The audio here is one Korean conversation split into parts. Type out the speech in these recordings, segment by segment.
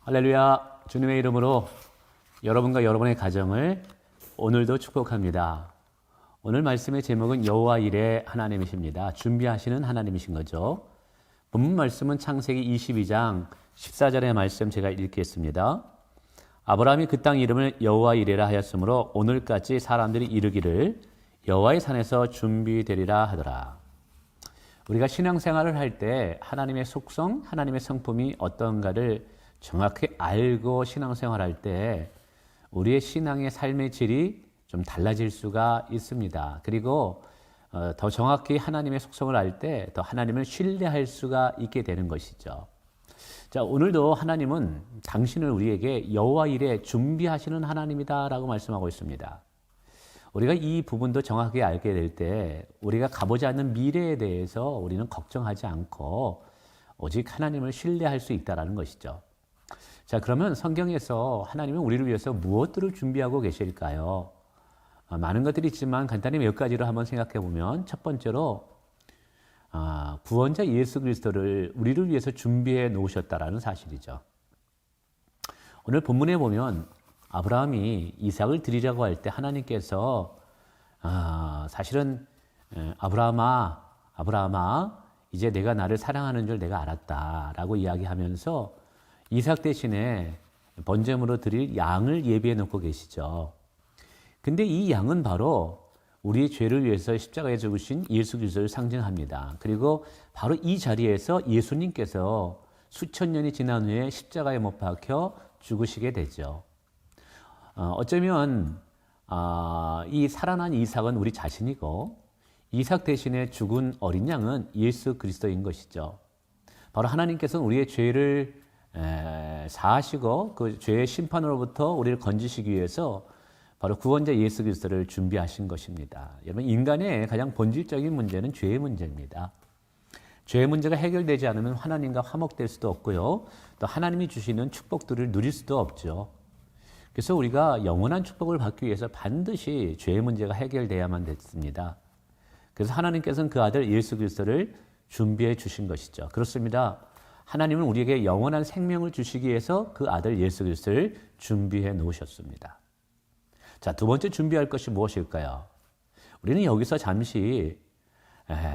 할렐루야. 주님의 이름으로 여러분과 여러분의 가정을 오늘도 축복합니다. 오늘 말씀의 제목은 여호와 이레 하나님이십니다. 준비하시는 하나님이신 거죠. 본문 말씀은 창세기 22장 14절의 말씀 제가 읽겠습니다. 아브라함이 그 땅 이름을 여호와 이레라 하였으므로 오늘까지 사람들이 이르기를 여호와의 산에서 준비되리라 하더라. 우리가 신앙생활을 할 때 하나님의 속성, 하나님의 성품이 어떤가를 정확히 알고 신앙생활할 때 우리의 신앙의 삶의 질이 좀 달라질 수가 있습니다. 그리고 더 정확히 하나님의 속성을 알 때 더 하나님을 신뢰할 수가 있게 되는 것이죠. 자, 오늘도 하나님은 당신을 우리에게 여호와 이레 준비하시는 하나님이다라고 말씀하고 있습니다. 우리가 이 부분도 정확하게 알게 될 때 우리가 가보지 않는 미래에 대해서 우리는 걱정하지 않고 오직 하나님을 신뢰할 수 있다는 것이죠. 자, 그러면 성경에서 하나님은 우리를 위해서 무엇들을 준비하고 계실까요? 많은 것들이 있지만 간단히 몇 가지를 한번 생각해 보면 첫 번째로 구원자 예수 그리스도를 우리를 위해서 준비해 놓으셨다라는 사실이죠. 오늘 본문에 보면 아브라함이 이삭을 드리려고 할 때 하나님께서 사실은 아브라함아 이제 내가 나를 사랑하는 줄 내가 알았다라고 이야기하면서 이삭 대신에 번제물로 드릴 양을 예비해 놓고 계시죠. 근데 이 양은 바로 우리의 죄를 위해서 십자가에 죽으신 예수 그리스도를 상징합니다. 그리고 바로 이 자리에서 예수님께서 수천 년이 지난 후에 십자가에 못 박혀 죽으시게 되죠. 어쩌면 이 살아난 이삭은 우리 자신이고 이삭 대신에 죽은 어린 양은 예수 그리스도인 것이죠. 바로 하나님께서는 우리의 죄를 사하시고 그 죄의 심판으로부터 우리를 건지시기 위해서 바로 구원자 예수 그리스도를 준비하신 것입니다. 여러분, 인간의 가장 본질적인 문제는 죄의 문제입니다. 죄의 문제가 해결되지 않으면 하나님과 화목될 수도 없고요. 또 하나님이 주시는 축복들을 누릴 수도 없죠. 그래서 우리가 영원한 축복을 받기 위해서 반드시 죄의 문제가 해결돼야만 됐습니다. 그래서 하나님께서는 그 아들 예수 그리스도를 준비해 주신 것이죠. 그렇습니다. 하나님은 우리에게 영원한 생명을 주시기 위해서 그 아들 예수 그리스도를 준비해 놓으셨습니다. 자, 두 번째 준비할 것이 무엇일까요? 우리는 여기서 잠시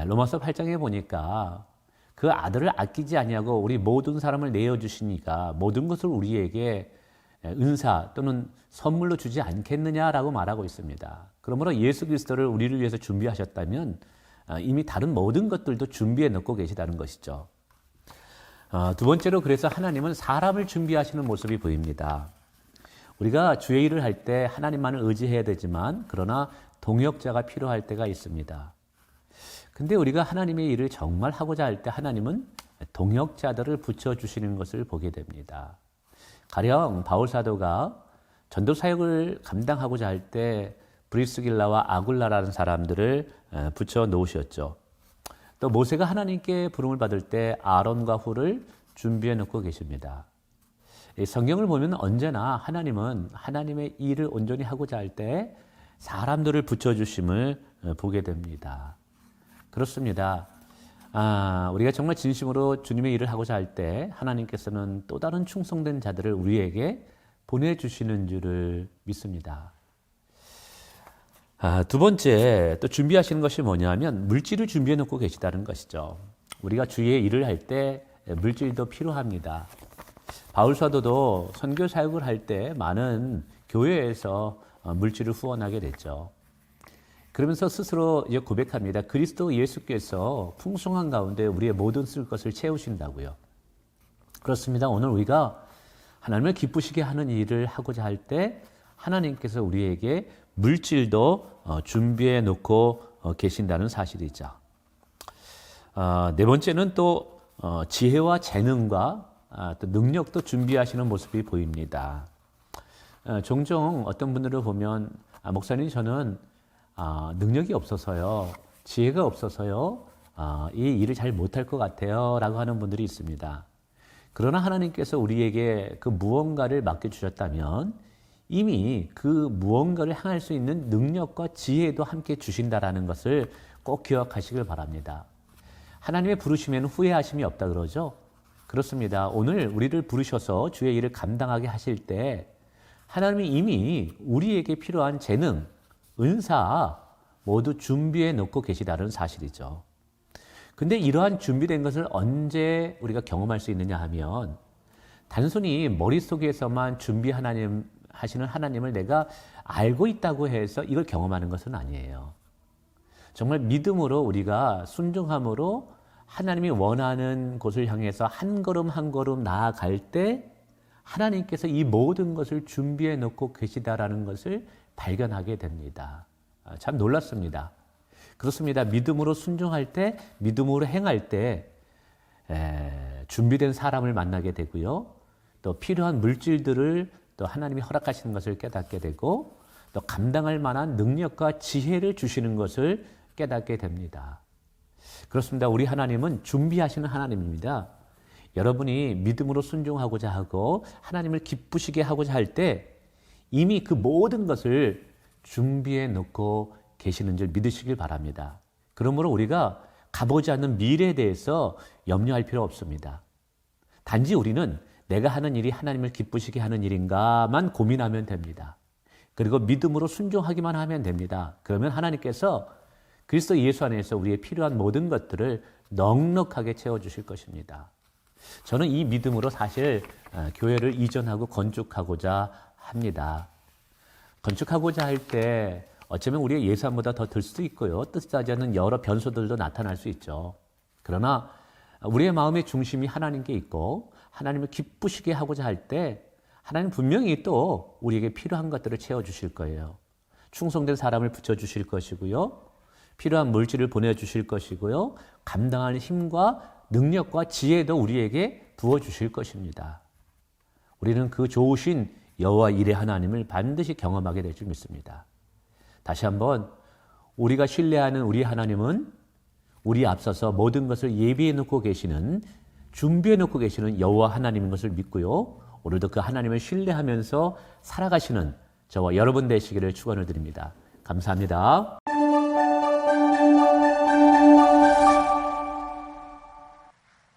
로마서 8장에 보니까 그 아들을 아끼지 아니하고 우리 모든 사람을 내어주시니까 모든 것을 우리에게 은사 또는 선물로 주지 않겠느냐라고 말하고 있습니다. 그러므로 예수 그리스도를 우리를 위해서 준비하셨다면 이미 다른 모든 것들도 준비해 놓고 계시다는 것이죠. 두 번째로 그래서 하나님은 사람을 준비하시는 모습이 보입니다. 우리가 주의 일을 할 때 하나님만을 의지해야 되지만 그러나 동역자가 필요할 때가 있습니다. 근데 우리가 하나님의 일을 정말 하고자 할 때 하나님은 동역자들을 붙여주시는 것을 보게 됩니다. 가령 바울 사도가 전도 사역을 감당하고자 할 때 브리스길라와 아굴라라는 사람들을 붙여 놓으셨죠. 또 모세가 하나님께 부름을 받을 때 아론과 훌을 준비해 놓고 계십니다. 성경을 보면 언제나 하나님은 하나님의 일을 온전히 하고자 할 때 사람들을 붙여주심을 보게 됩니다. 그렇습니다. 우리가 정말 진심으로 주님의 일을 하고자 할 때 하나님께서는 또 다른 충성된 자들을 우리에게 보내주시는 줄을 믿습니다. 두 번째 또 준비하시는 것이 뭐냐면 물질을 준비해 놓고 계시다는 것이죠. 우리가 주의 일을 할 때 물질도 필요합니다. 바울 사도도 선교 사역을 할 때 많은 교회에서 물질을 후원하게 됐죠. 그러면서 스스로 이제 고백합니다. 그리스도 예수께서 풍성한 가운데 우리의 모든 쓸 것을 채우신다고요. 그렇습니다. 오늘 우리가 하나님을 기쁘시게 하는 일을 하고자 할 때 하나님께서 우리에게 물질도 준비해 놓고 계신다는 사실이죠. 네 번째는 또 지혜와 재능과 또 능력도 준비하시는 모습이 보입니다. 종종 어떤 분들을 보면 목사님 저는 능력이 없어서요, 지혜가 없어서요, 이 일을 잘 못할 것 같아요 라고 하는 분들이 있습니다. 그러나 하나님께서 우리에게 그 무언가를 맡겨주셨다면 이미 그 무언가를 향할 수 있는 능력과 지혜도 함께 주신다라는 것을 꼭 기억하시길 바랍니다. 하나님의 부르시면 후회하심이 없다 그러죠. 그렇습니다. 오늘 우리를 부르셔서 주의 일을 감당하게 하실 때 하나님이 이미 우리에게 필요한 재능, 은사 모두 준비해 놓고 계시다는 사실이죠. 근데 이러한 준비된 것을 언제 우리가 경험할 수 있느냐 하면 단순히 머릿속에서만 하시는 하나님을 내가 알고 있다고 해서 이걸 경험하는 것은 아니에요. 정말 믿음으로 우리가 순종함으로 하나님이 원하는 곳을 향해서 한 걸음 한 걸음 나아갈 때 하나님께서 이 모든 것을 준비해 놓고 계시다라는 것을 발견하게 됩니다. 참 놀랐습니다. 그렇습니다. 믿음으로 순종할 때, 믿음으로 행할 때 준비된 사람을 만나게 되고요. 또 필요한 물질들을 또 하나님이 허락하시는 것을 깨닫게 되고 또 감당할 만한 능력과 지혜를 주시는 것을 깨닫게 됩니다. 그렇습니다. 우리 하나님은 준비하시는 하나님입니다. 여러분이 믿음으로 순종하고자 하고 하나님을 기쁘시게 하고자 할 때 이미 그 모든 것을 준비해 놓고 계시는 줄 믿으시길 바랍니다. 그러므로 우리가 가보지 않는 미래에 대해서 염려할 필요 없습니다. 단지 우리는 내가 하는 일이 하나님을 기쁘시게 하는 일인가만 고민하면 됩니다. 그리고 믿음으로 순종하기만 하면 됩니다. 그러면 하나님께서 그리스도 예수 안에서 우리의 필요한 모든 것들을 넉넉하게 채워주실 것입니다. 저는 이 믿음으로 사실 교회를 이전하고 건축하고자 합니다. 건축하고자 할 때 어쩌면 우리의 예산보다 더 들 수도 있고요. 뜻하지 않는 여러 변수들도 나타날 수 있죠. 그러나 우리의 마음의 중심이 하나님께 있고 하나님을 기쁘시게 하고자 할 때 하나님 분명히 또 우리에게 필요한 것들을 채워주실 거예요. 충성된 사람을 붙여주실 것이고요. 필요한 물질을 보내주실 것이고요. 감당할 힘과 능력과 지혜도 우리에게 부어주실 것입니다. 우리는 그 좋으신 여호와 일의 하나님을 반드시 경험하게 될 줄 믿습니다. 다시 한번 우리가 신뢰하는 우리 하나님은 우리 앞서서 모든 것을 예비해 놓고 계시는 준비해 놓고 계시는 여호와 하나님인 것을 믿고요. 오늘도 그 하나님을 신뢰하면서 살아가시는 저와 여러분 되시기를 축원을 드립니다. 감사합니다.